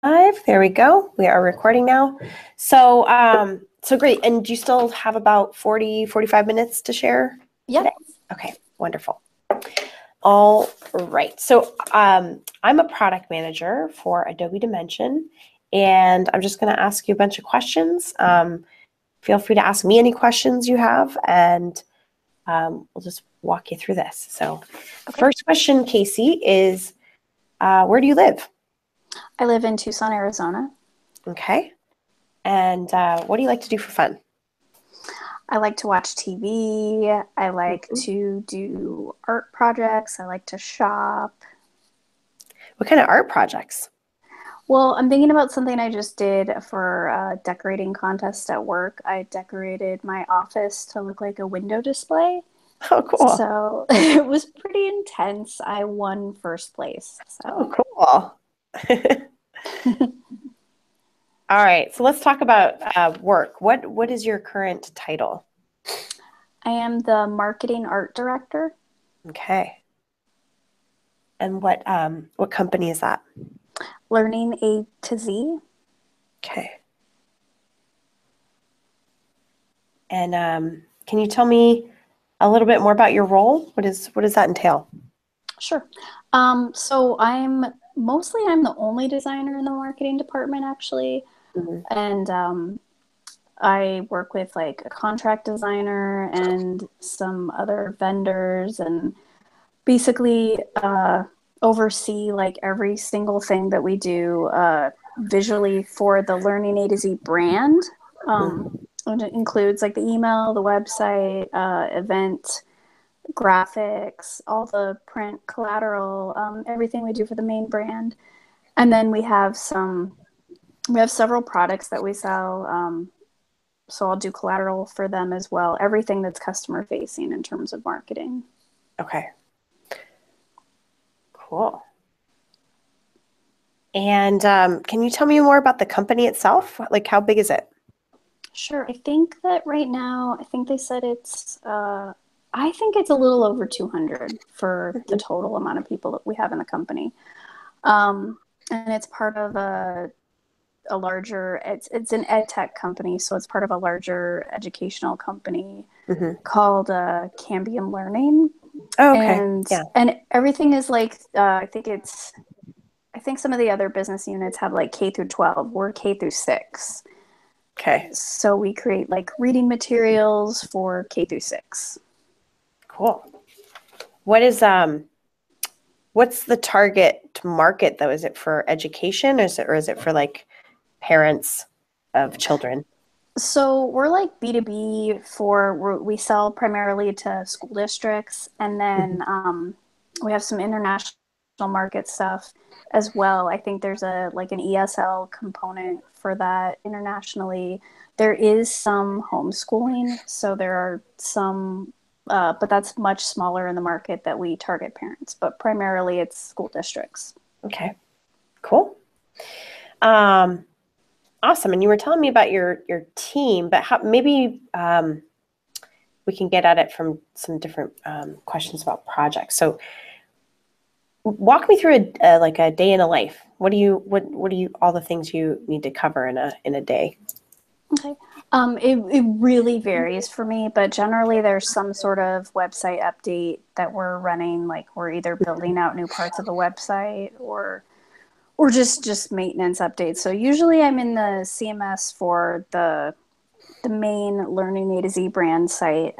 There we go. We are recording now. So great. And do you still have about 45 minutes to share Yeah. today? Okay, wonderful. All right. So I'm a product manager for Adobe Dimension, and I'm just going to ask you a bunch of questions. Feel free to ask me any questions you have, and we'll just walk you through this. So First question, Casey, is where do you live? I live in Tucson, Arizona. Okay. And what do you like to do for fun? I like to watch TV. I like to do art projects. I like to shop. What kind of art projects? Well, I'm thinking about something I just did for a decorating contest at work. I decorated my office to look like a window display. Oh, cool. So it was pretty intense. I won first place. Oh, So cool. All right. So let's talk about work. What is your current title? I am the marketing art director. Okay. And what company is that? Learning A to Z. Okay. And can you tell me a little bit more about your role? What does that entail? Sure. So I'm the only designer in the marketing department actually. Mhm. And I work with like a contract designer and some other vendors and basically oversee like every single thing that we do visually for the Learning A to Z brand. And it includes like the email, the website, event graphics, all the print collateral, everything we do for the main brand. And then we have several products that we sell. So I'll do collateral for them as well. Everything that's customer facing in terms of marketing. Okay. Cool. And can you tell me more about the company itself? Like, how big is it? Sure. I think that right now, I think they said I think it's a little over 200 for the total amount of people that we have in the company. And it's part of a larger, it's an ed tech company, so it's part of a larger educational company called Cambium Learning. Oh, okay. And Yeah. and everything is like I think some of the other business units have like K through 12. We're K through 6. Okay. So we create like reading materials for K through 6. Cool. What is what's the target market though? Is it for education, or is it for like parents of children? So we're like B2B we sell primarily to school districts, and then we have some international market stuff as well. I think there's an ESL component for that internationally. There is some homeschooling, so there are some, but that's much smaller in the market that we target parents. But primarily, it's school districts. Okay. Cool. Awesome. And you were telling me about your team, but maybe we can get at it from some different questions about projects. So walk me through like a day in a life. What do you all the things you need to cover in a day? Okay. It really varies for me, but generally there's some sort of website update that we're running. Like we're either building out new parts of the website or just maintenance updates. So usually I'm in the CMS for the main Learning A to Z brand site,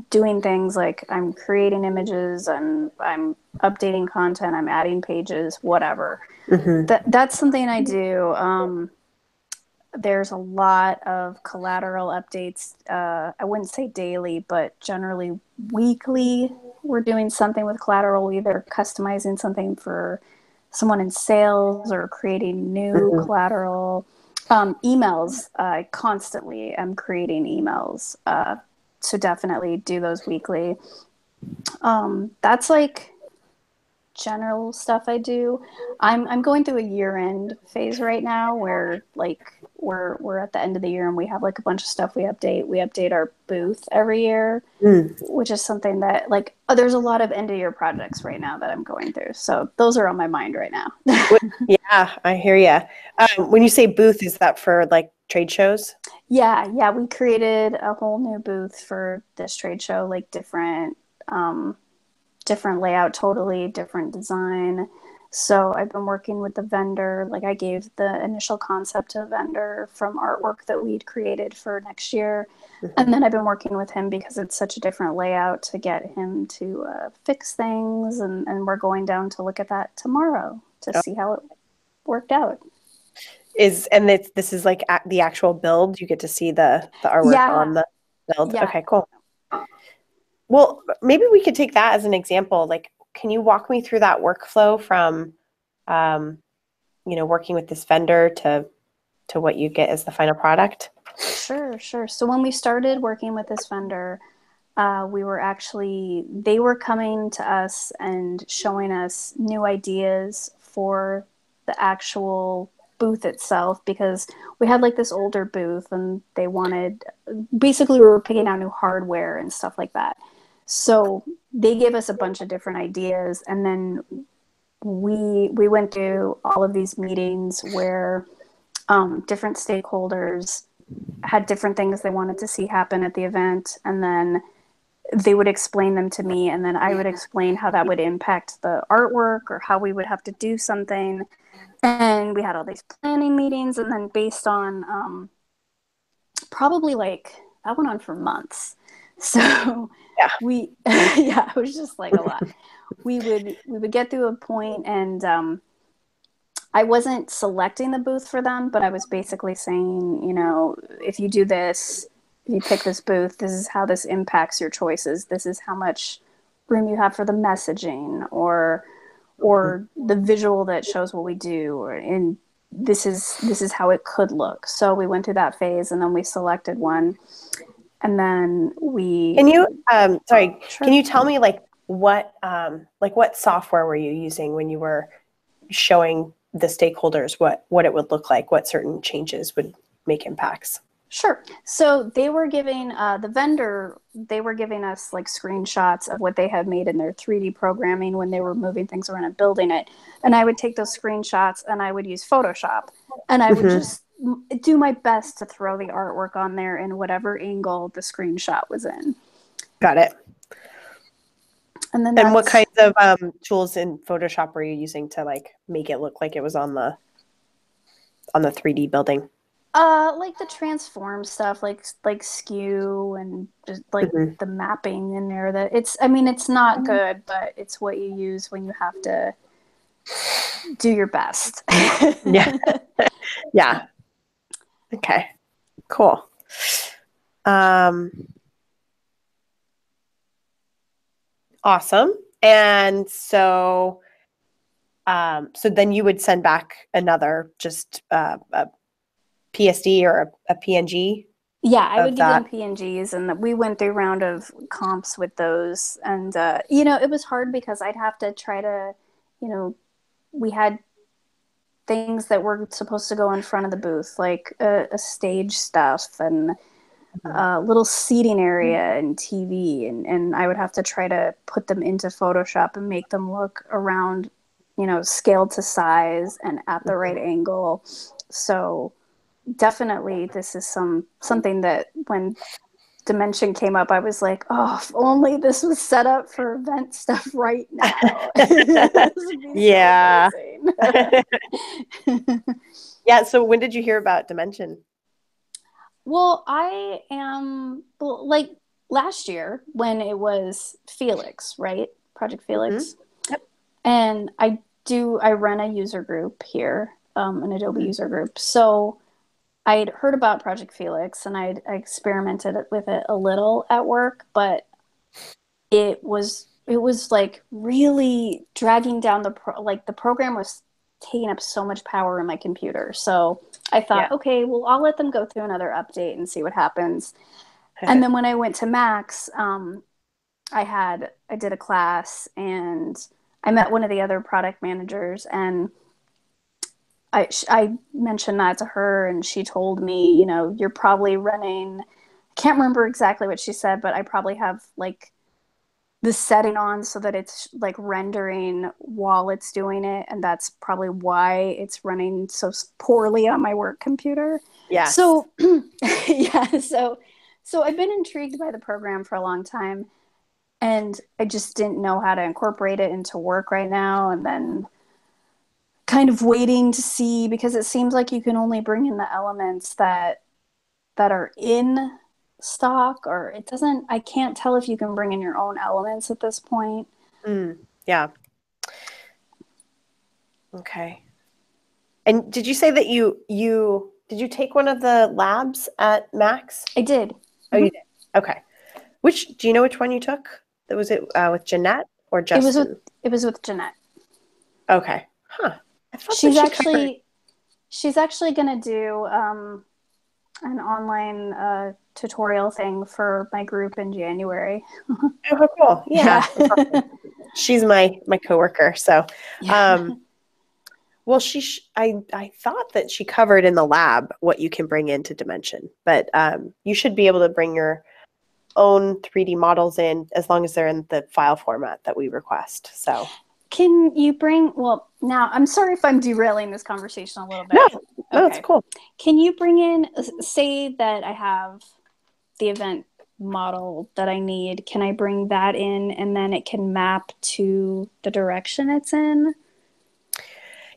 doing things like I'm creating images and I'm updating content, I'm adding pages, whatever. That's something I do. There's a lot of collateral updates. I wouldn't say daily, but generally weekly. We're doing something with collateral, either customizing something for someone in sales or creating new collateral. Emails, constantly I'm creating emails. So definitely do those weekly. That's like general stuff I do. I'm going through a year-end phase right now where like we're at the end of the year and we have like a bunch of stuff we update. We update our booth every year, Mm. which is something that like there's a lot of end of year projects right now that I'm going through. So those are on my mind right now. Yeah, I hear you. When you say booth, is that for like trade shows? Yeah, we created a whole new booth for this trade show, like different layout, totally different design. So I've been working with the vendor. Like I gave the initial concept to the vendor from artwork that we'd created for next year. Mhm. And then I've been working with him because it's such a different layout to get him to fix things. And we're going down to look at that tomorrow to Oh, see how it worked out. this is like the actual build. You get to see the artwork on Yeah, the build. yeah. Okay, cool. Well, maybe we could take that as an example. Like, can you walk me through that workflow from, um, working with this vendor to what you get as the final product? Sure. So when we started working with this vendor, they were coming to us and showing us new ideas for the actual booth itself because we had like this older booth and basically we were picking out new hardware and stuff like that. So they gave us a bunch of different ideas and then we went through all of these meetings where different stakeholders had different things they wanted to see happen at the event and then they would explain them to me and then I would explain how that would impact the artwork or how we would have to do something. And we had all these planning meetings and then based on probably like that went on for months. So Yeah. yeah, it was just like a lot. We would get through a point and I wasn't selecting the booth for them, but I was basically saying, if you do this, if you pick this booth, this is how this impacts your choices. This is how much room you have for the messaging or the visual that shows what we do and this is how it could look. So we went through that phase and then we selected one and then Can you, can sure. you tell me what software were you using when you were showing the stakeholders what it would look like, what certain changes would make impacts? Sure. So they were giving the vendor, they were giving us like screenshots of what they had made in their 3D programming when they were moving things around and building it. And I would take those screenshots and I would use Photoshop and I would Hmm. just do my best to throw the artwork on there in whatever angle the screenshot was in. Got it. And then And what that's kinds of tools in Photoshop were you using to like make it look like it was on the 3D building? like the transform stuff, like skew and just like Hmm. the mapping in there. That I mean, it's not good, but it's what you use when you have to do your best. Yeah. Yeah. Okay. Cool. Um, awesome. And so then you would send back another just a PSD or a PNG Yeah, I would of give them that. PNGs, and we went through a round of comps with those, and it was hard because I'd have to try to, you know, we had things that were supposed to go in front of the booth, like a stage stuff and Mhm. a little seating area and TV, and I would have to try to put them into Photoshop and make them look around, scaled to size and at the right angle. So definitely, this is something that when Dimension came up, I was like, oh, if only this was set up for event stuff right now. This would be so Yeah. amazing. Yeah. So when did you hear about Dimension? Well, like last year when it was Felix, right? Project Hmm. Felix. Yep. And I run a user group here, an Adobe Mm. user group. So I'd heard about Project Felix and I experimented with it a little at work, but it was like really dragging down like the program was taking up so much power in my computer. So I Yeah. thought, okay, well, I'll let them go through another update and see what happens. And then when I went to Max, I did a class and I met one of the other product managers and I mentioned that to her, and she told me, you know, you're probably running. I can't remember exactly what she said, but I probably have like the setting on so that it's like rendering while it's doing it, and that's probably why it's running so poorly on my work computer. Yes. So yeah, so I've been intrigued by the program for a long time, and I just didn't know how to incorporate it into work right now, and then kind of waiting to see, because it seems like you can only bring in the elements that are in stock, or it doesn't, I can't tell if you can bring in your own elements at this point. Yeah. Okay. And did you say that you did you take one of the labs at Max? I did. Oh, Mm-hmm. you did. Okay. Which do you know which one you took? Was it with Jeanette or It was with Justin? it was with Jeanette. Okay. Huh. I thought that She's she covered. actually she's actually going to do an online tutorial thing for my group in January. Oh, how cool. Yeah. Yeah. That's awesome. She's my coworker. So, Yeah. um, well, I thought that she covered in the lab what you can bring into Dimension, but you should be able to bring your own 3D models in as long as they're in the file format that we request. So, Can you bring, well, now I'm sorry if I'm derailing this conversation a little bit. no, no, it's Okay. cool. Can you bring in, say that I have the event model that I need, can I bring that in and then it can map to the direction it's in?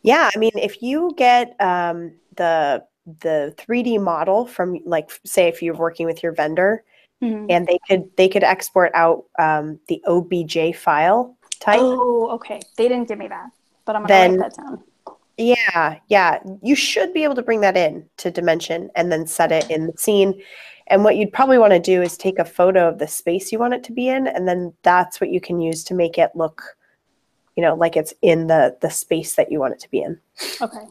Yeah, I mean, if you get the 3D model from, like, say if you're working with your vendor, Mm-hmm. and they could export out the OBJ file type, Oh, okay. They didn't give me that, but I'm going to write then that down. yeah, you should be able to bring that in to Dimension and then set it in the scene. And what you'd probably want to do is take a photo of the space you want it to be in, and then that's what you can use to make it look, like it's in the space that you want it to be in. Okay.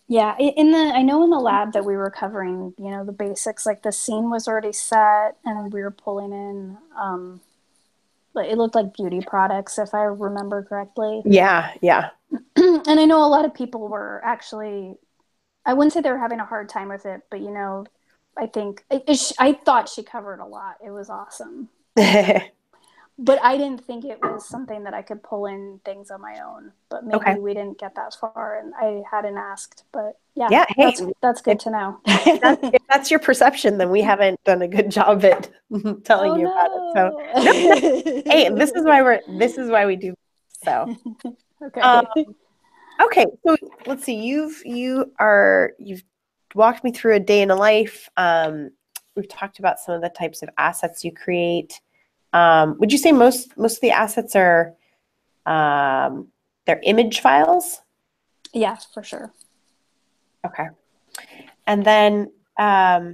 Yeah, I know in the lab that we were covering, you know, the basics, like the scene was already set and we were pulling in, but it looked like beauty products, if I remember correctly. Yeah, yeah. And I know a lot of people were actually, I wouldn't say they were having a hard time with it, but you know, I think I thought she covered a lot. It was awesome. But I didn't think it was something that I could pull in things on my own. But Okay. maybe we didn't get that far, and I hadn't asked. But yeah, Yeah, hey, that's if good to know. if that's your perception, then we haven't done a good job at telling Oh you about it. So no, hey, this is why we do this. So no. um, Okay. okay, so let's see. You've walked me through a day in a life. We've talked about some of the types of assets you create. Would you say most of the assets are they're image files? Yeah, for sure. Okay. And then how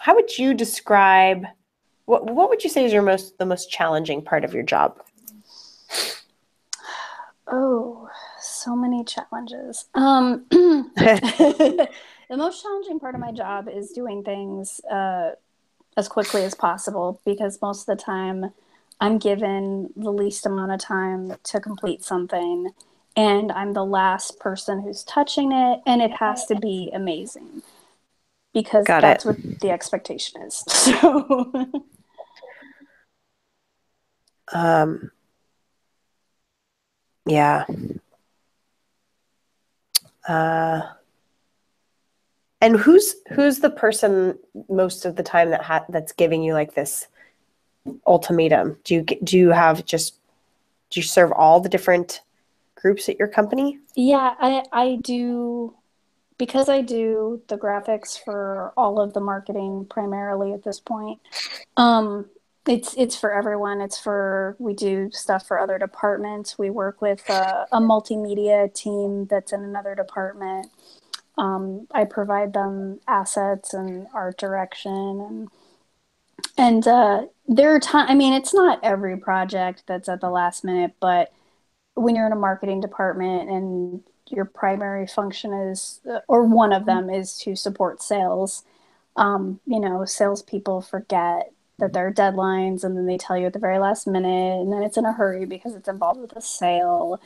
would you describe what would you say is the most challenging part of your job? Oh, so many challenges. The most challenging part of my job is doing things as quickly as possible, because most of the time I'm given the least amount of time to complete something, and I'm the last person who's touching it, and it has to be amazing because Got it. that's what the expectation is. So Um, yeah. Uh, and who's the person most of the time that's giving you like this ultimatum? Do you serve all the different groups at your company? yeah, I do, because I do the graphics for all of the marketing primarily at this point. Um, it's for everyone. We do stuff for other departments. We work with a multimedia team that's in another department. I provide them assets and art direction, and there are times. I mean, it's not every project that's at the last minute, but when you're in a marketing department and your primary function is, or one of them is to support sales, you know, salespeople forget that there are deadlines, and then they tell you at the very last minute, and then it's in a hurry because it's involved with a sale.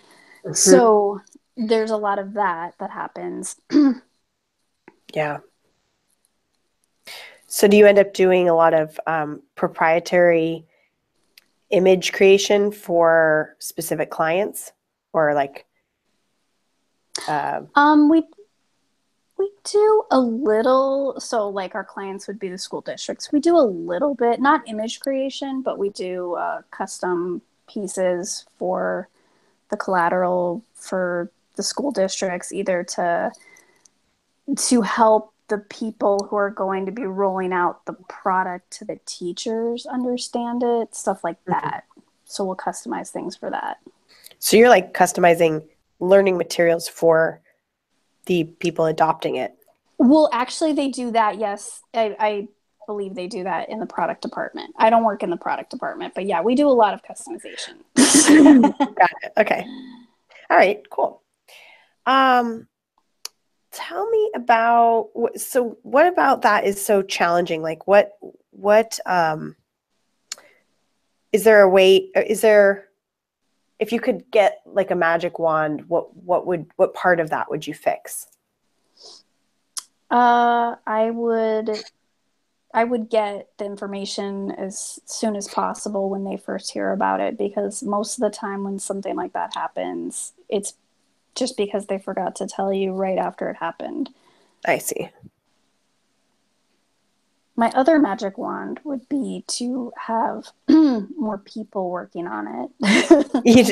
Mhm. So there's a lot of that happens. Yeah. So do you end up doing a lot of proprietary image creation for specific clients, or like? We do a little, so like our clients would be the school districts. We do a little bit, not image creation, but we do custom pieces for the collateral for the school districts, either to help the people who are going to be rolling out the product to the teachers understand it, stuff like that. So we'll customize things for that. So you're like customizing learning materials for the people adopting it. Well, actually, they do that. Yes, I believe they do that in the product department. I don't work in the product department, but yeah, we do a lot of customization. Got it. Okay. All right. Cool. Tell me about, so what about that is so challenging? Like what is there a way, if you could get like a magic wand, what part of that would you fix? I would get the information as soon as possible when they first hear about it, because most of the time when something like that happens, it's just because they forgot to tell you right after it happened. I see. My other magic wand would be to have more people working on it.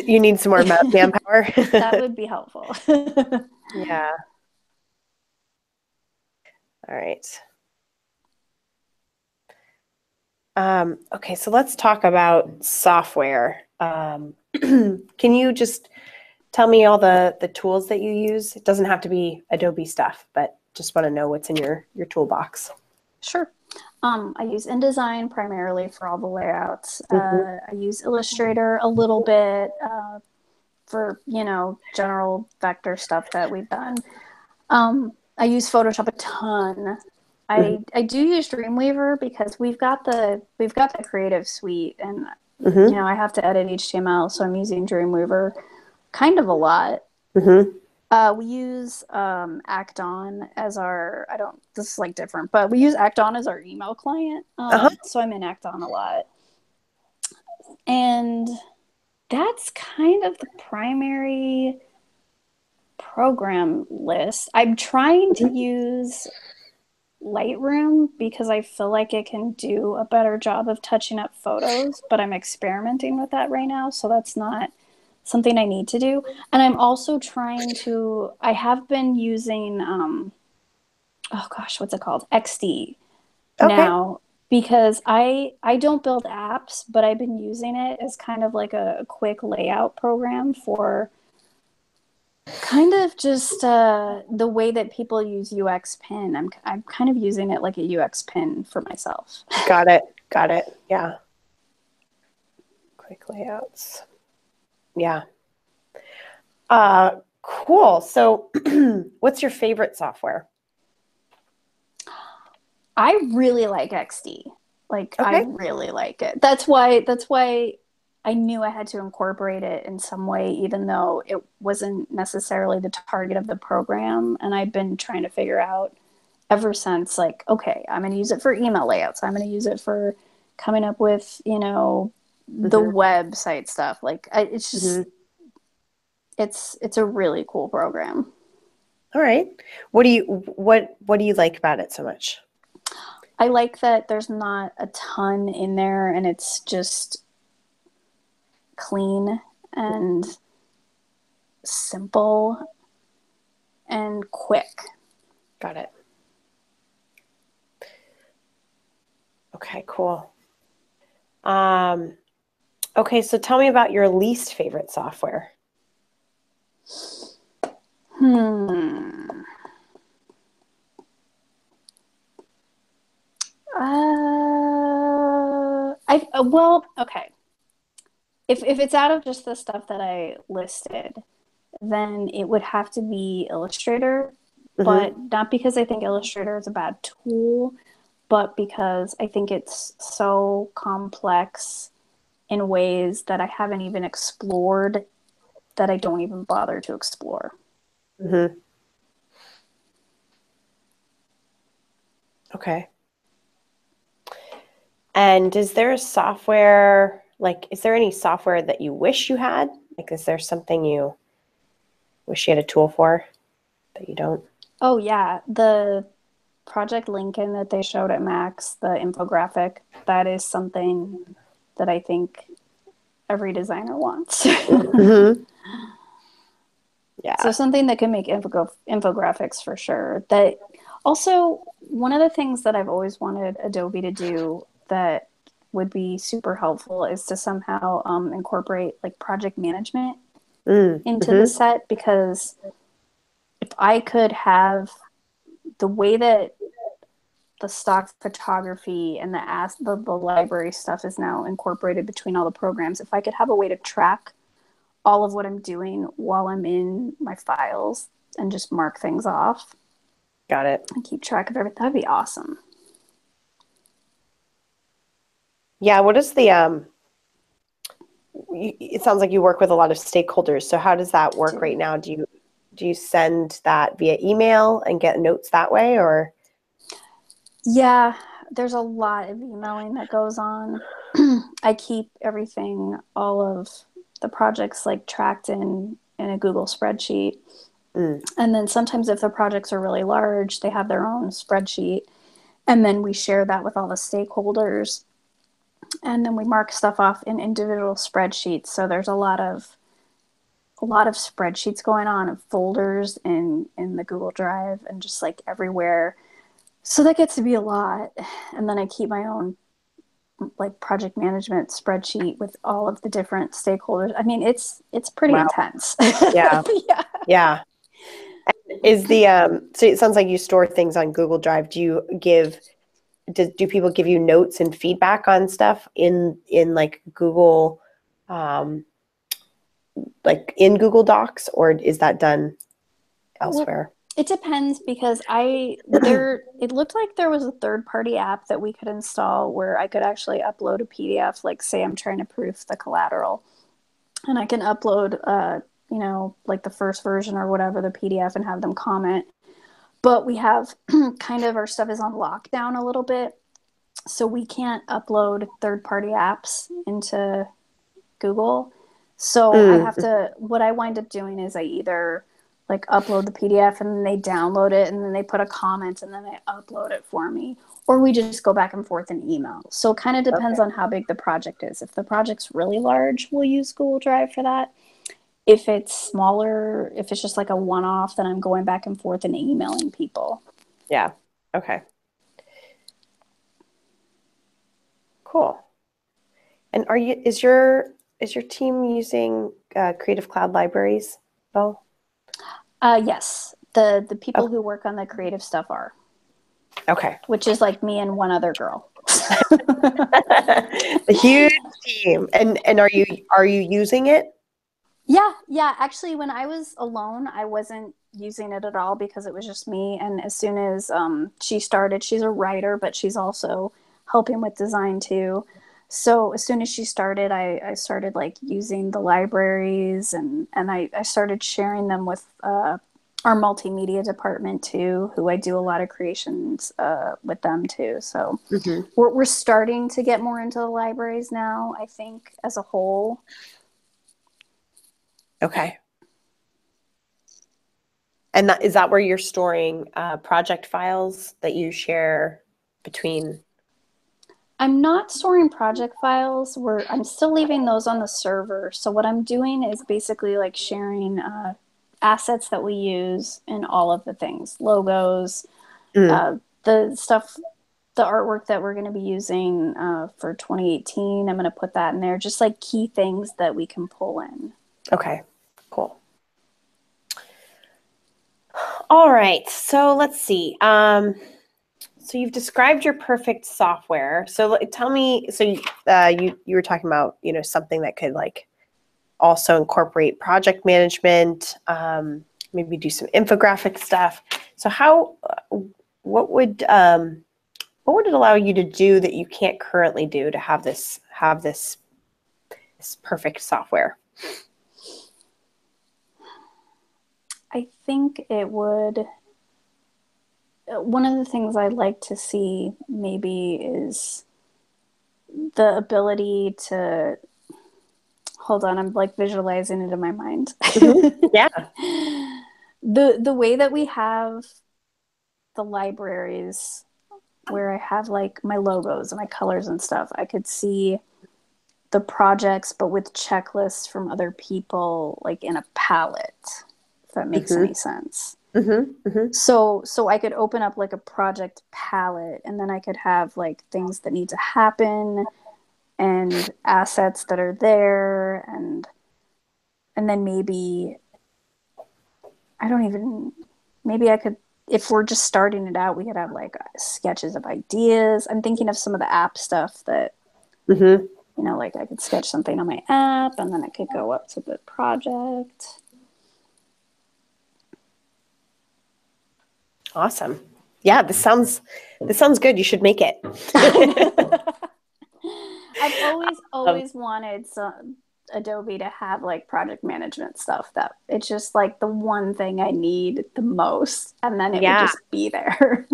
You need some more manpower. That would be helpful. Yeah. All right. Okay, so let's talk about software. Can you just tell me all the tools that you use? It doesn't have to be Adobe stuff, but just want to know what's in your toolbox. Sure. I use InDesign primarily for all the layouts. I use Illustrator a little bit for, general vector stuff that we've done. I use Photoshop a ton. I do use Dreamweaver because we've got the creative suite, and I have to edit HTML, so I'm using Dreamweaver kind of a lot. We use Acton as our, this is like different, but we use Acton as our email client. So I'm in Acton a lot. And that's kind of the primary program list. I'm trying to use Lightroom because I feel like it can do a better job of touching up photos, but I'm experimenting with that right now, so that's not something I need to do. And I'm also I have been using, oh gosh, what's it called? XD now, because I don't build apps, but I've been using it as kind of like a quick layout program for kind of just the way that people use UX Pin. I'm kind of using it like a UX Pin for myself. Got it. Yeah. Quick layouts. Yeah. Cool. So what's your favorite software? I really like XD. Like, Okay. I really like it. That's why I knew I had to incorporate it in some way, even though it wasn't necessarily the target of the program. And I've been trying to figure out ever since, like, okay, I'm going to use it for email layouts. I'm going to use it for coming up with, the website stuff. Like, it's just, it's a really cool program. All right. What do you like about it so much? I like that there's not a ton in there, and it's just clean and simple and quick. Got it. Okay, cool. Okay, so tell me about your least favorite software. Well, okay. If it's out of just the stuff that I listed, then it would have to be Illustrator, but not because I think Illustrator is a bad tool, but because I think it's so complex in ways that I haven't even explored, that I don't even bother to explore. Mm-hmm. Okay. And is there a software, like, is there any software that you wish you had? Like, is there something you wish you had a tool for that you don't? Oh yeah, the Project Lincoln that they showed at Max, the infographic, that is something that I think every designer wants. Mm-hmm. So Yeah. something that can make infographics for sure. That also one of the things that I've always wanted Adobe to do that would be super helpful is to somehow incorporate like project management into the Mm-hmm. set, because if I could have the way that the stock photography and the library stuff is now incorporated between all the programs, if I could have a way to track all of what I'm doing while I'm in my files and just mark things off Got it. and keep track of everything, that'd be awesome. Yeah. What is the it sounds like you work with a lot of stakeholders. So how does that work right Too. now? Do you send that via email and get notes that way, or? Yeah, there's a lot of emailing that goes on. I keep everything, all of the projects like tracked in a Google spreadsheet. Mm, And then sometimes if the projects are really large, they have their own spreadsheet. And then we share that with all the stakeholders. And then we mark stuff off in individual spreadsheets. So there's a lot of spreadsheets going on of folders in the Google Drive and just like everywhere. So that gets to be a lot. And then I keep my own like project management spreadsheet with all of the different stakeholders. I mean, it's pretty wow. intense. Yeah. Yeah. Yeah. Is the so it sounds like you store things on Google Drive. Do people give you notes and feedback on stuff in like Google um like in Google Docs, or is that done Well, elsewhere? it depends because it looked like there was a third party app that we could install where I could actually upload a PDF, like say I'm trying to proof the collateral, and I can upload like the first version or whatever the PDF and have them comment. But we have kind of our stuff is on lockdown a little bit, so we can't upload third party apps into Google. So I have Mm, to, what I wind up doing is I either like upload the PDF and then they download it and then they put a comment and then they upload it for me. Or we just go back and forth in email. So it kind of depends okay. on how big the project is. If the project's really large, we'll use Google Drive for that. If it's smaller, if it's just like a one off, then I'm going back and forth and emailing people. Yeah. Okay. Cool. And is your team using Creative Cloud libraries, Bo? Yes, the people Oh, who work on the creative stuff are, okay. which is like me and one other girl. The huge team. And are you using it? Yeah, yeah. Actually, when I was alone, I wasn't using it at all because it was just me. And as soon as she started, she's a writer, but she's also helping with design too. So as soon as she started, I started like using the libraries and I started sharing them with our multimedia department too, who I do a lot of creations with them too. So Hmm. we're starting to get more into the libraries now, I think, as a whole. Okay. And is that where you're storing project files that you share between? I'm not storing project files. I'm still leaving those on the server. So what I'm doing is basically like sharing assets that we use in all of the things, logos, Mm, uh, the stuff, the artwork that we're going to be using for 2018. I'm going to put that in there, just like key things that we can pull in. okay. Cool. All right. So let's see. So you've described your perfect software. So tell me. So you were talking about something that could like also incorporate project management, maybe do some infographic stuff. So what would what would it allow you to do that you can't currently do to have this perfect software? I think it would. One of the things I'd like to see maybe is the ability to hold on, I'm like visualizing it in my mind. Yeah. The way that we have the libraries where I have like my logos and my colors and stuff, I could see the projects but with checklists from other people like in a palette, if that makes hmm any sense. hmm So I could open up like a project palette and then I could have like things that need to happen and assets that are there and then maybe I don't even maybe I could if we're just starting it out we could have like sketches of ideas. I'm thinking of some of the app stuff that hmm like I could sketch something on my app and then it could go up to the project. Awesome. Yeah, this sounds good. You should make it. I've always Um, always wanted some Adobe to have like project management stuff that it's just like the one thing I need the most and then it would yeah, just be there.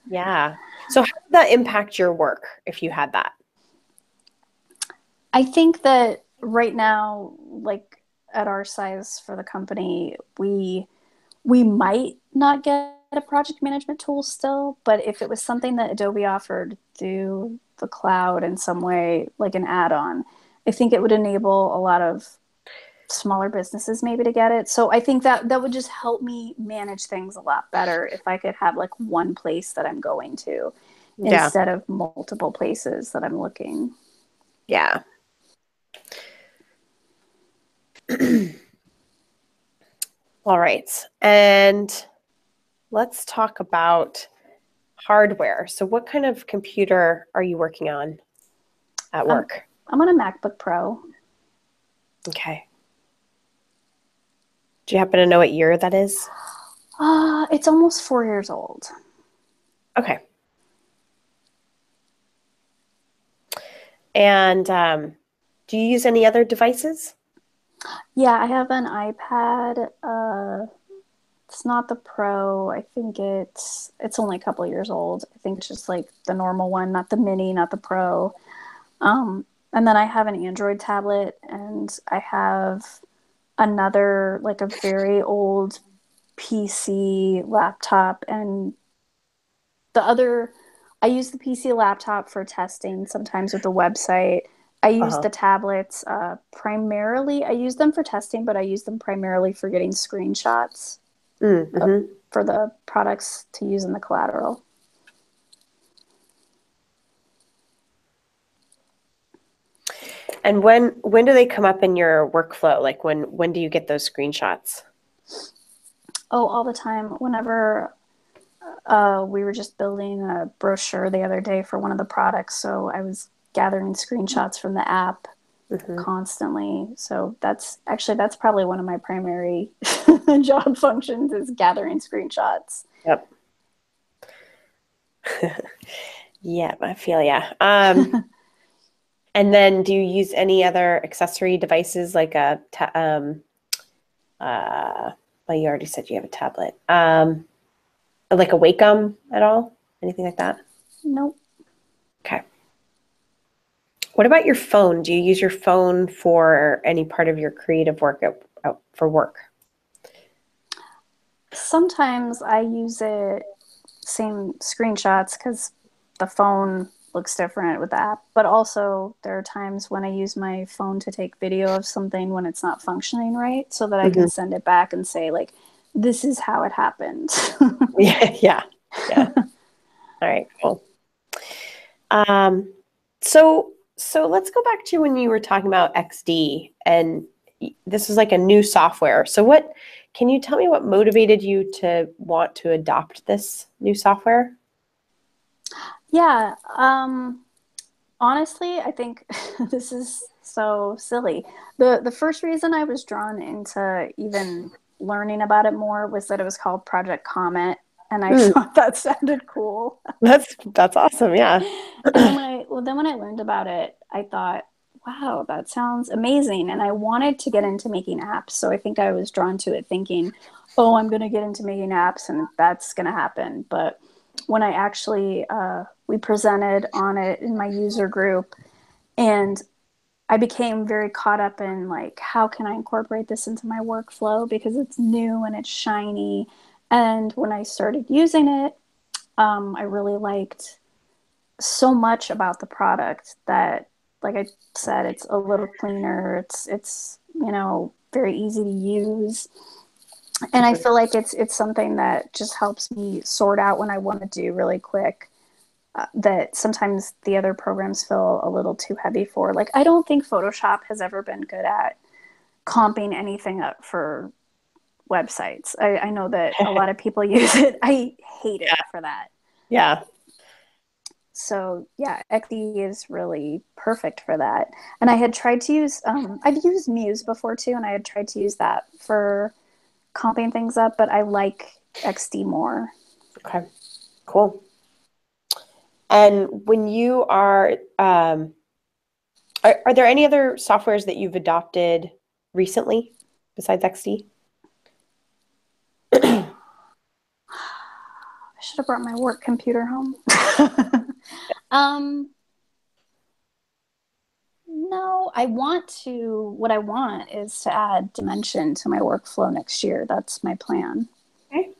yeah. So how would that impact your work if you had that? I think that right now like at our size for the company we might not get a project management tool still, but if it was something that Adobe offered through the cloud in some way, like an add-on, I think it would enable a lot of smaller businesses maybe to get it. So I think that that would just help me manage things a lot better if I could have like one place that I'm going to Yeah, instead of multiple places that I'm looking. yeah. All right. And let's talk about hardware. So what kind of computer are you working on at I'm work? I'm on a MacBook Pro. Okay. Do you happen to know what year that is? It's almost 4 years old. Okay. And do you use any other devices? Yeah, I have an iPad. It's not the Pro. I think it's only a couple of years old. I think it's just like the normal one, not the mini, not the Pro. And then I have an Android tablet, and I have another like a very old PC laptop, and the other I use the PC laptop for testing sometimes with the website. I use Uh-huh. the tablets primarily. I use them for testing, but I use them primarily for getting screenshots Mm-hmm. for the products to use in the collateral. And when do they come up in your workflow? Like when do you get those screenshots? Oh, all the time. Whenever we were just building a brochure the other day for one of the products, so I was gathering screenshots from the app hmm constantly. So that's probably one of my primary job functions is gathering screenshots. Yep. Yeah, I feel yeah. And then do you use any other accessory devices like uh well you already said you have a tablet. Like a Wacom at all? Anything like that? Nope. Okay. What about your phone? Do you use your phone for any part of your creative work for work? Sometimes I use it same screenshots because the phone looks different with the app. But also, there are times when I use my phone to take video of something when it's not functioning right, so that I can hmm send it back and say, like, this is how it happened. Yeah, yeah, yeah. All right, cool. Um, so let's go back to when you were talking about XD, and this is like a new software. So what can you tell me what motivated you to want to adopt this new software? Yeah. Honestly, I think this is so silly. The first reason I was drawn into even learning about it more was that it was called Project Comet, and I Hmm, thought that sounded cool. that's awesome. Yeah. And then when I learned about it, I thought wow, that sounds amazing. And I wanted to get into making apps. So I think I was drawn to it thinking, oh, I'm going to get into making apps and that's going to happen. But when I actually, we presented on it in my user group, and I became very caught up in like, how can I incorporate this into my workflow because it's new and it's shiny. And when I started using it, I really liked so much about the product that, like I said, it's a little cleaner. It's very easy to use, and I feel like it's something that just helps me sort out when I want to do really quick. That sometimes the other programs feel a little too heavy for. Like I don't think Photoshop has ever been good at comping anything up for websites. I know that a lot of people use it. I hate it for that. Yeah. So yeah, XD is really perfect for that. And I had tried to use, I've used Muse before too, and I had tried to use that for comping things up, but I like XD more. Okay. Cool. And when you are there any other softwares that you've adopted recently besides XD? I should have brought my work computer home. um, no, what I want is to add Dimension to my workflow next year. That's my plan. Okay.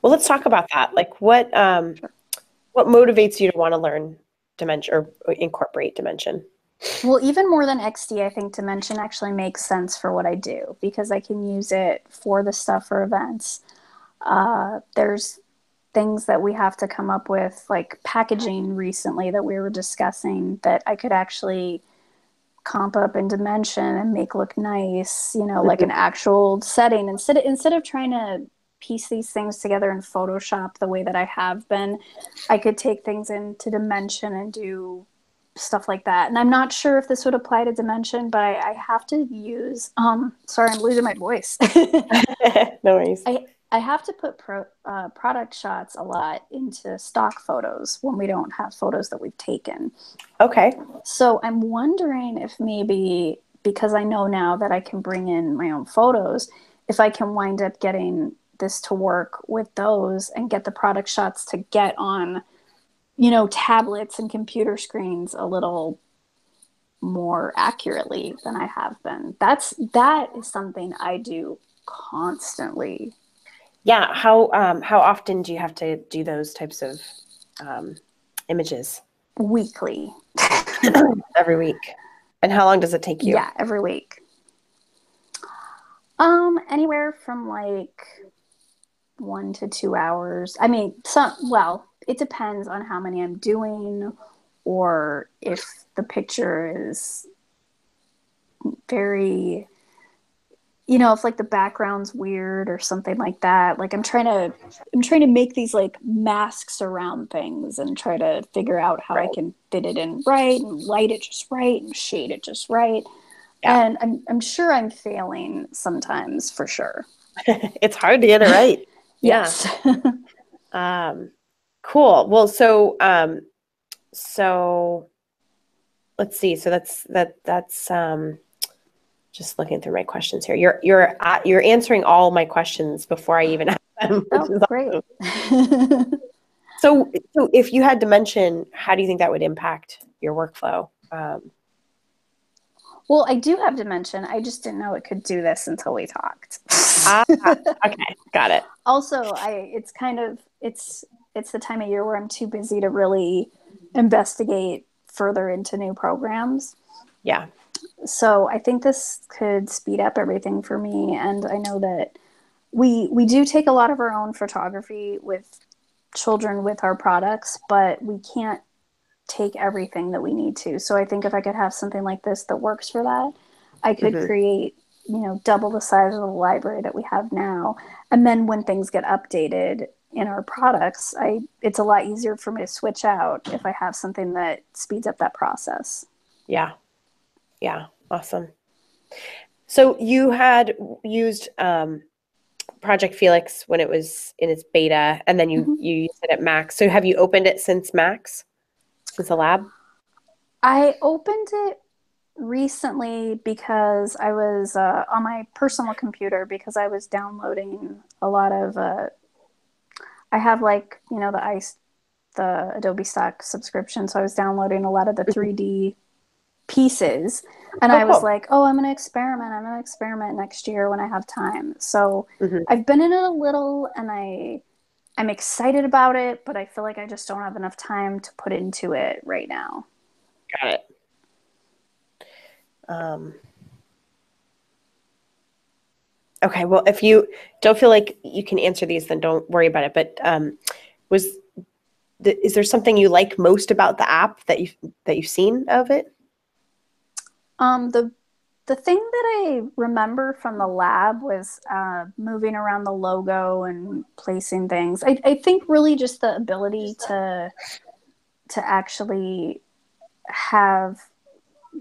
Well, let's talk about that. Like Sure. what motivates you to want to learn Dimension or incorporate Dimension? Well, even more than XD, I think Dimension actually makes sense for what I do because I can use it for the stuff for events. There's things that we have to come up with, like packaging recently that we were discussing, that I could actually comp up in Dimension and make look nice, like an actual setting instead of trying to piece these things together in Photoshop the way that I have been. I could take things into Dimension and do stuff like that. And I'm not sure if this would apply to Dimension, but I have to use sorry, I'm losing my voice. No worries. I have to put product shots a lot into stock photos when we don't have photos that we've taken. Okay. So I'm wondering if maybe, because I know now that I can bring in my own photos, if I can wind up getting this to work with those and get the product shots to get on, tablets and computer screens a little more accurately than I have been. That is something I do constantly. Yeah. How often do you have to do those types of images? Weekly. Every week. And how long does it take you? Yeah, every week. Anywhere from like 1 to 2 hours. I mean, it depends on how many I'm doing, or if the picture is very, if like the background's weird or something like that. Like I'm trying to make these like masks around things and try to figure out how I Right. can fit it in right and light it just right and shade it just right. Yeah. And I'm sure I'm failing sometimes for sure. It's hard to get it right. Yeah. Yes. Um, cool. Well, so let's see. So that's just looking through my questions here. You're answering all my questions before I even ask them, which Oh, is great. awesome. So if you had Dimension, how do you think that would impact your workflow? Well, I do have Dimension. I just didn't know it could do this until we talked. Ah, okay, got it. Also, it's the time of year where I'm too busy to really investigate further into new programs. Yeah. So I think this could speed up everything for me. And I know that we do take a lot of our own photography with children with our products, but we can't take everything that we need to. So I think if I could have something like this that works for that, I could Hmm. create, double the size of the library that we have now. And then when things get updated in our products, it's a lot easier for me to switch out if I have something that speeds up that process. Yeah. Yeah. Awesome. So you had used Project Felix when it was in its beta, and then you Mm-hmm. you used it at Max. So have you opened it since Max, since the lab? I opened it recently because I was on my personal computer because I was downloading a lot of I have like, the Adobe Stock subscription, so I was downloading a lot of the 3D pieces. And Oh, I was cool. like, oh, I'm going to experiment. I'm going to experiment next year when I have time. So Hmm. I've been in it a little and I'm excited about it, but I feel like I just don't have enough time to put into it right now. Got it. Um, okay. Well, if you don't feel like you can answer these, then don't worry about it. But was is there something you like most about the app that you've seen of it? The thing that I remember from the lab was moving around the logo and placing things. I think really just the ability to actually have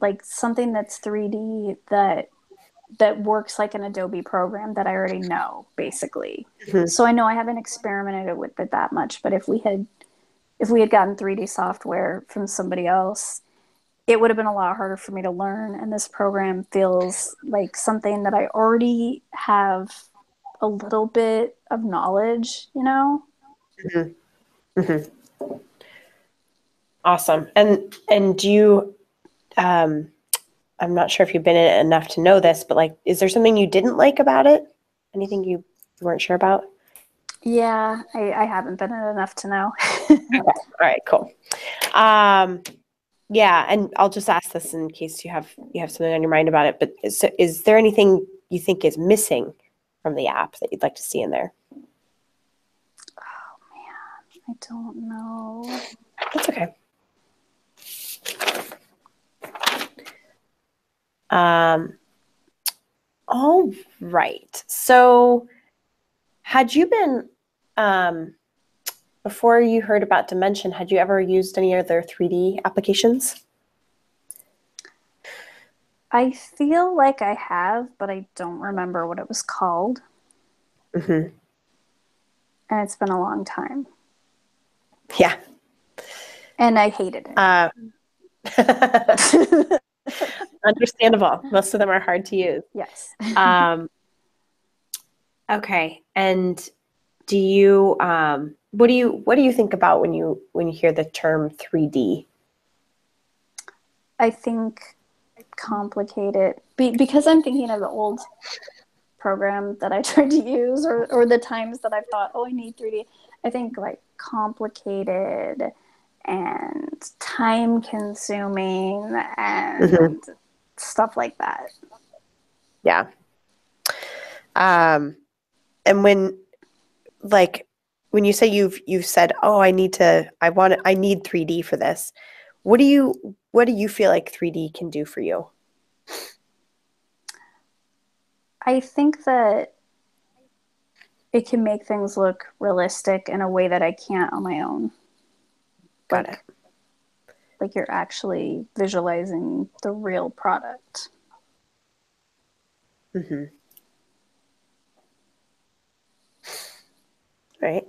like something that's 3D that works like an Adobe program that I already know, basically. Mhm. So I know I haven't experimented with it that much, but if we had gotten 3D software from somebody else, it would have been a lot harder for me to learn. And this program feels like something that I already have a little bit of knowledge, you know? Mhm. Mhm. Awesome. And do you um I'm not sure if you've been in it enough to know this, but like is there something you didn't like about it? Anything you weren't sure about? Yeah, I haven't been in it enough to know. Okay. All right, cool. Um yeah, and I'll just ask this in case you have something on your mind about it, but is there anything you think is missing from the app that you'd like to see in there? Oh man, I don't know. That's okay. Um all right. So had you been um before you heard about Dimension, had you ever used any other 3D applications? I feel like I have, but I don't remember what it was called. Hmm. And it's been a long time. Yeah. And I hated Uh, it. understandable. Most of them are hard to use. Yes. Um, okay. And do you what do you think about when you hear the term 3D? I think complicated because I'm thinking of the old program that I tried to use or the times that I've thought, oh, I need 3D. I think like complicated and time consuming Hmm. and stuff like that. Yeah. Um, and like when you say you've said, "Oh, I need 3D for this." What do you feel like 3D can do for you? I think that it can make things look realistic in a way that I can't on my own. Got it. Like like you're actually visualizing the real product. Hmm. Right.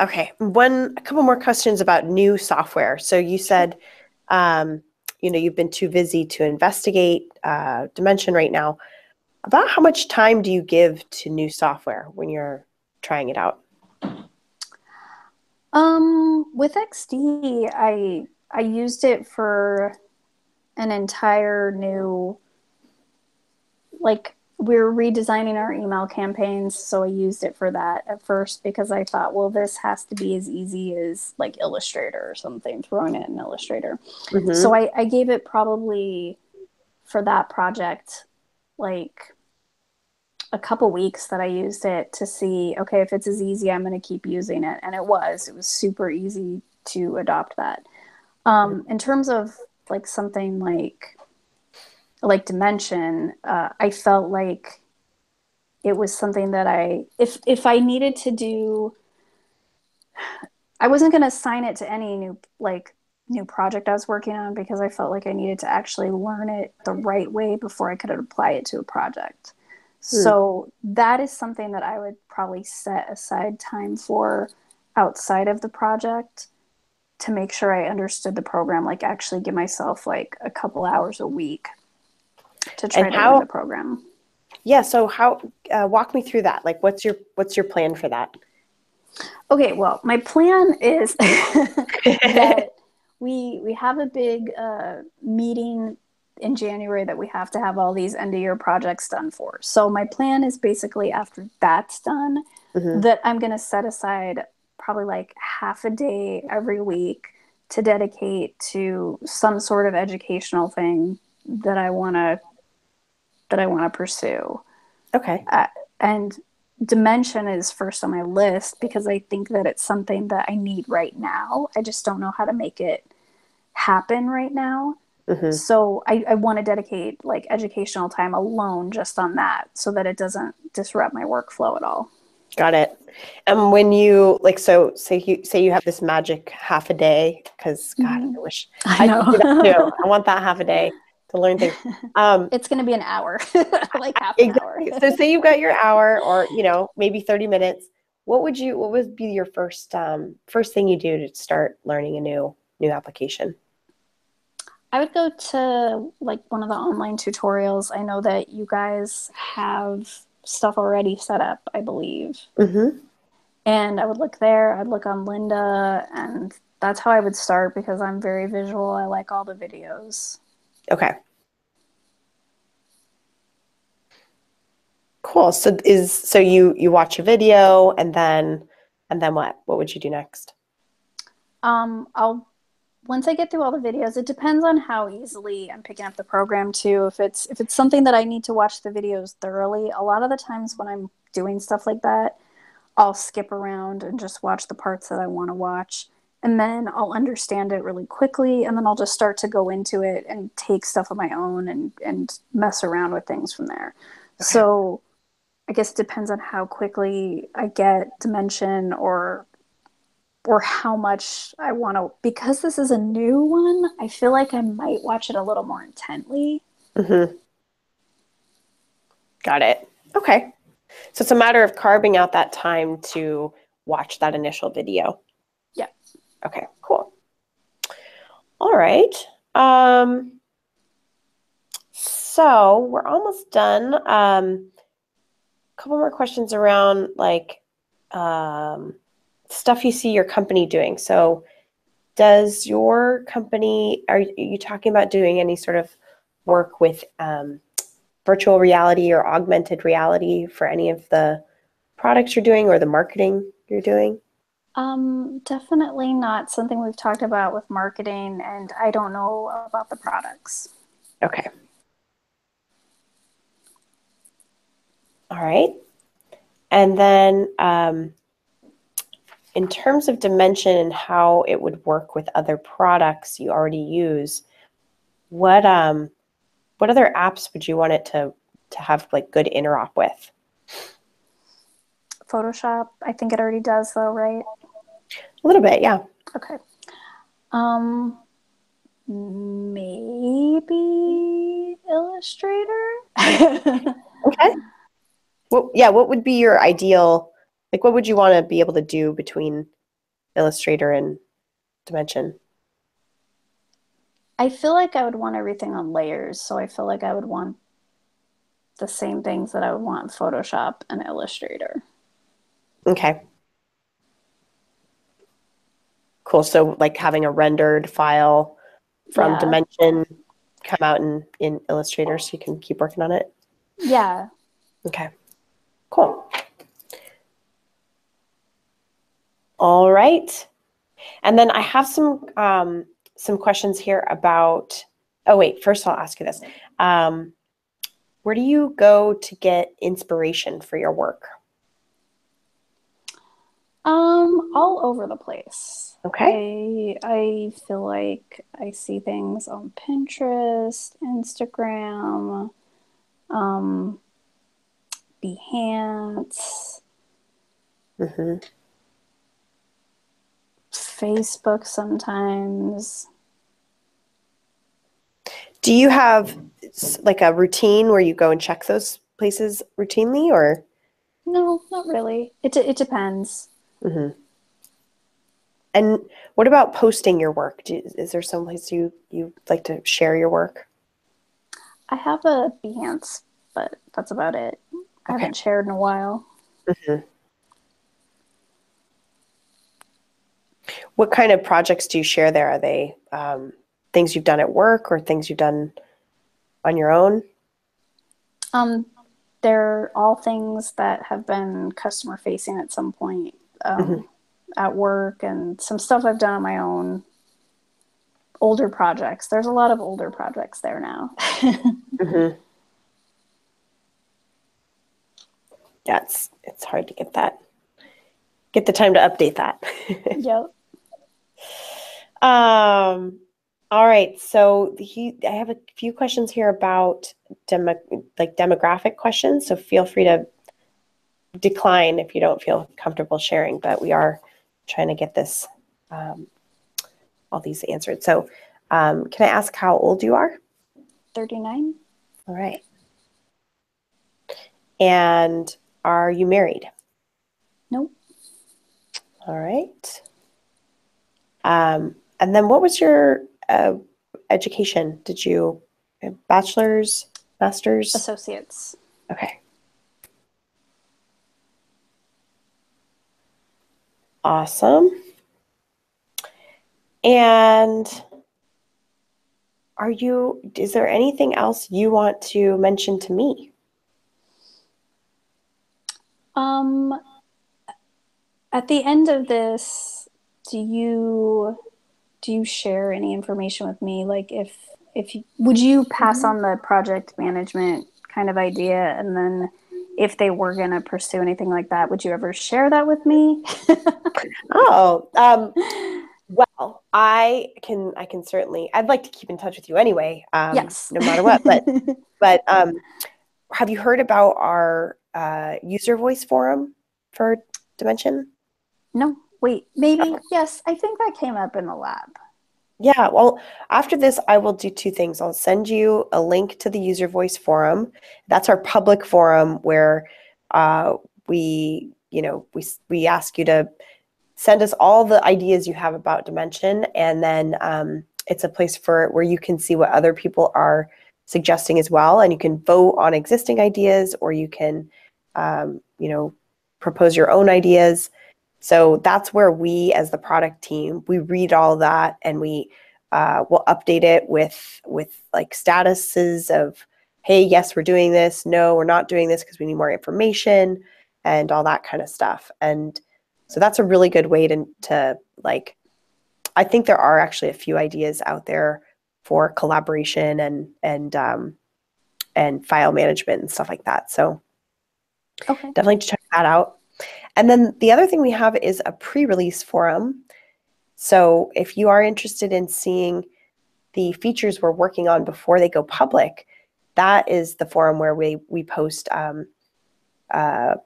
Okay. A couple more questions about new software. So you Sure. said, um, you've been too busy to investigate Dimension right now. About how much time do you give to new software when you're trying it out? With XD, I used it for an entire new, like we're redesigning our email campaigns, so I used it for that at first because I thought, well, this has to be as easy as like Illustrator or something, throwing it in Illustrator. So Hmm. I gave it probably for that project like a couple weeks that I used it to see, okay, if it's as easy, I'm going to keep using it. And it was super easy to adopt that. In terms of like something like Dimension, I felt like it was something that if I needed to do, I wasn't going to sign it to any new project I was working on because I felt like I needed to actually learn it the right way before I could apply it to a project. Hmm. So that is something that I would probably set aside time for outside of the project to make sure I understood the program, like actually give myself like a couple hours a week to try to learn the program. Yeah. So how, walk me through that. Like, what's your plan for that? Okay, well, my plan is that we have a big meeting in January that we have to have all these end of year projects done for. So my plan is basically after that's done, that I'm going to set aside probably like half a day every week to dedicate to some sort of educational thing that I want to pursue. Okay. And dimension is first on my list because I think that it's something that I need right now. I just don't know how to make it happen right now. So I want to dedicate like educational time alone just on that so that it doesn't disrupt my workflow at all. Got it. And when you like, so say you have this magic half a day, because God, I wish I know. could do that too. I want that half a day to learn things. It's going to be an hour, like half an hour. So say you've got your hour, or maybe 30 minutes. What would be your first thing you do to start learning a new application? I would go to like one of the online tutorials. I know that you guys have stuff already set up, I believe. And I would look there. I'd look on Lynda, and that's how I would start because I'm very visual. I like all the videos. Okay. Cool. So you watch a video and then what? What would you do next? I'll once I get through all the videos, it depends on how easily I'm picking up the program too. If it's something that I need to watch the videos thoroughly, a lot of the times when I'm doing stuff like that, I'll skip around and just watch the parts that I want to watch. And then I'll understand it really quickly, and then I'll just start to go into it and take stuff of my own and mess around with things from there. Okay. So I guess it depends on how quickly I get Dimension or how much I want to, because this is a new one, I feel like I might watch it a little more intently. Got it. Okay. So it's a matter of carving out that time to watch that initial video. Yeah. Okay, cool. All right. So we're almost done. A couple more questions around like stuff you see your company doing. So does your company, are you talking about doing any sort of work with virtual reality or augmented reality for any of the products you're doing or the marketing you're doing? Definitely not something we've talked about with marketing, and I don't know about the products. Okay. All right. And then in terms of Dimension and how it would work with other products you already use, what other apps would you want it to have like good interop with? Photoshop, I think it already does though, right? A little bit, yeah. Okay. Maybe Illustrator? Okay. Well, yeah, what would be your ideal, like what would you want to be able to do between Illustrator and Dimension? I feel like I would want everything on layers, so I feel like I would want the same things that I would want in Photoshop and Illustrator. Okay. Cool. So like having a rendered file from Dimension come out in Illustrator so you can keep working on it? Yeah. Okay. Cool. All right. And then I have some questions here about, oh wait, first I'll ask you this. Where do you go to get inspiration for your work? All over the place. Okay. I feel like I see things on Pinterest, Instagram, Behance, Facebook sometimes. Do you have like a routine where you go and check those places routinely, or? No, not really. It depends. And what about posting your work? Is there some place you like to share your work? I have a Behance, but that's about it. I Okay. haven't shared in a while. Mhm. What kind of projects do you share there? Are they things you've done at work or things you've done on your own? Um, they're all things that have been customer facing at some point Hmm. at work, and some stuff I've done on my own. Older projects. There's a lot of older projects there now. Hmm. Yeah, it's hard to get the time to update that. Yep. Um, all right. So I have a few questions here about demographic questions. So feel free to decline if you don't feel comfortable sharing. But we are trying to get this um, all these answered. So, can I ask how old you are? 39? All right. And are you married? Nope. All right. And then what was your education? Did you bachelor's, master's? Associates. Okay. Awesome. And is there anything else you want to mention to me? Um, at the end of this, do you share any information with me? Like if you, would you pass on the project management kind of idea, and then if they were going to pursue anything like that, would you ever share that with me? Oh, well, I can certainly. I'd like to keep in touch with you anyway, Yes. no matter what. But have you heard about our user voice forum for Dimension? No, wait, maybe. Yes, I think that came up in the lab. Yeah, well, after this, I will do two things. I'll send you a link to the user voice forum. That's our public forum where uh, we ask you to send us all the ideas you have about Dimension, and then it's a place where you can see what other people are suggesting as well, and you can vote on existing ideas, or you can, propose your own ideas. So that's where we, as the product team, we read all that and we will update it with like statuses of, hey, yes, we're doing this. No, we're not doing this because we need more information and all that kind of stuff. And so that's a really good way to like. I think there are actually a few ideas out there for collaboration and file management and stuff like that. So Okay. definitely check that out. And then the other thing we have is a pre-release forum. So if you are interested in seeing the features we're working on before they go public, that is the forum where we post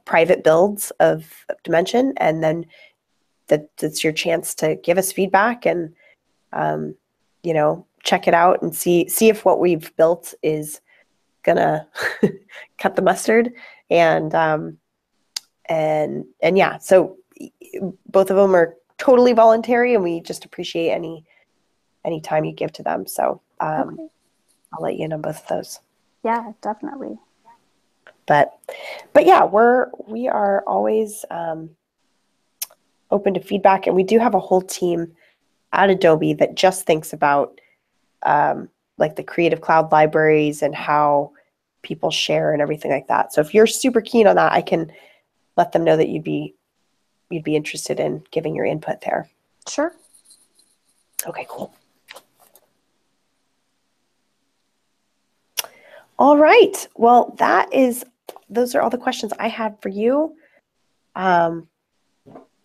private builds of Dimension, and then that's your chance to give us feedback and check it out and see if what we've built is gonna cut the mustard and yeah, so both of them are totally voluntary, and we just appreciate any time you give to them. So Okay. I'll let you know both of those. Yeah, definitely. But yeah, we are always open to feedback, and we do have a whole team at Adobe that just thinks about like the Creative Cloud libraries and how people share and everything like that. So if you're super keen on that, I can let them know that you'd be interested in giving your input there. Sure. Okay, cool. All right. Well, those are all the questions I had for you.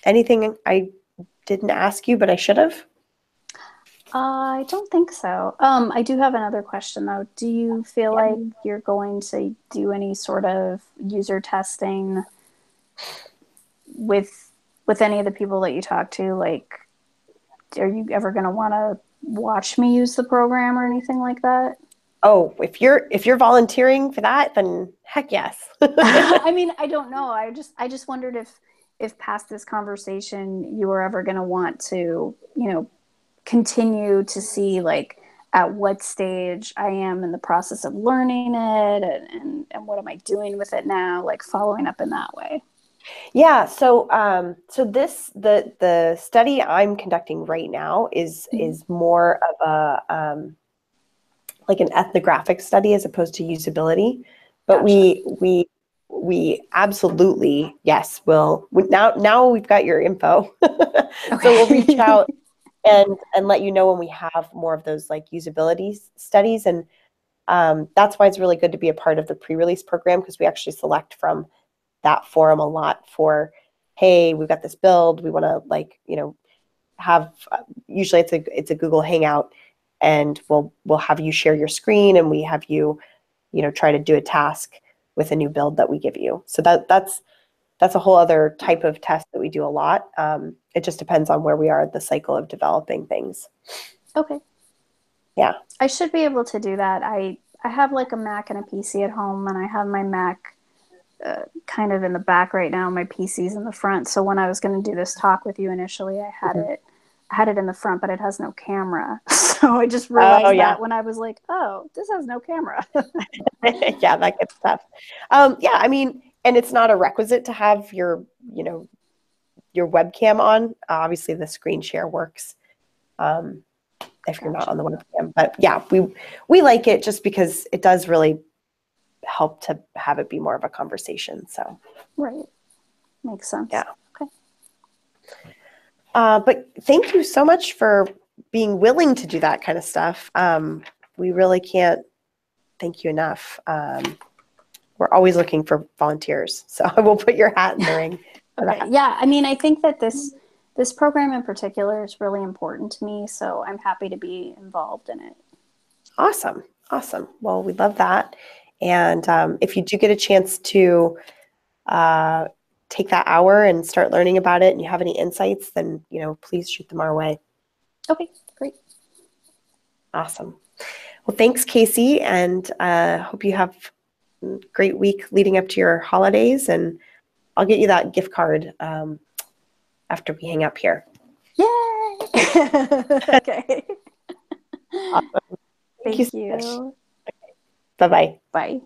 Anything I didn't ask you, but I should have? I don't think so. I do have another question though. Do you feel Yeah. like you're going to do any sort of user testing with any of the people that you talk to? Like, are you ever going to want to watch me use the program or anything like that? Oh, if you're volunteering for that, then heck yes. I mean, I don't know. I just wondered if past this conversation you were ever going to want to, continue to see like at what stage I am in the process of learning it, and what am I doing with it now, like following up in that way. Yeah. So the study I'm conducting right now is more of a like an ethnographic study as opposed to usability. But Gotcha. we absolutely, yes, will now we've got your info. So we'll reach Okay. out and let you know when we have more of those like usability studies. And that's why it's really good to be a part of the pre-release program, because we actually select from that forum a lot for, hey, we've got this build, we want to like, have, usually it's a Google Hangout, and we'll have you share your screen, and we have you, try to do a task with a new build that we give you. So that's a whole other type of test that we do a lot. It just depends on where we are in the cycle of developing things. Okay. Yeah. I should be able to do that. I have like a Mac and a PC at home, and I have my Mac kind of in the back right now. My PC's in the front. So when I was going to do this talk with you initially, I had it in the front, but it has no camera. So I just Oh realized yeah. that when I was like, oh, this has no camera. Yeah, that gets tough. Yeah, I mean, and it's not a requisite to have your webcam on. Obviously, the screen share works if you're not on Gotcha. the webcam. But yeah, we like it just because it does really help to have it be more of a conversation. So Right. Makes sense. yeah. Okay. But thank you so much for being willing to do that kind of stuff. We really can't thank you enough. We're always looking for volunteers, so I will put your hat in the ring for Okay. that. Yeah. I mean, I think that this program in particular is really important to me, so I'm happy to be involved in it. Awesome. Awesome. Well, we love that. And if you do get a chance to uh, take that hour and start learning about it, and you have any insights, then, please shoot them our way. Okay. Great. Awesome. Well, thanks, Casey, and hope you have a great week leading up to your holidays. And I'll get you that gift card after we hang up here. Yay! Okay. Awesome. Thank you Thank so much. you. Bye-bye. Bye.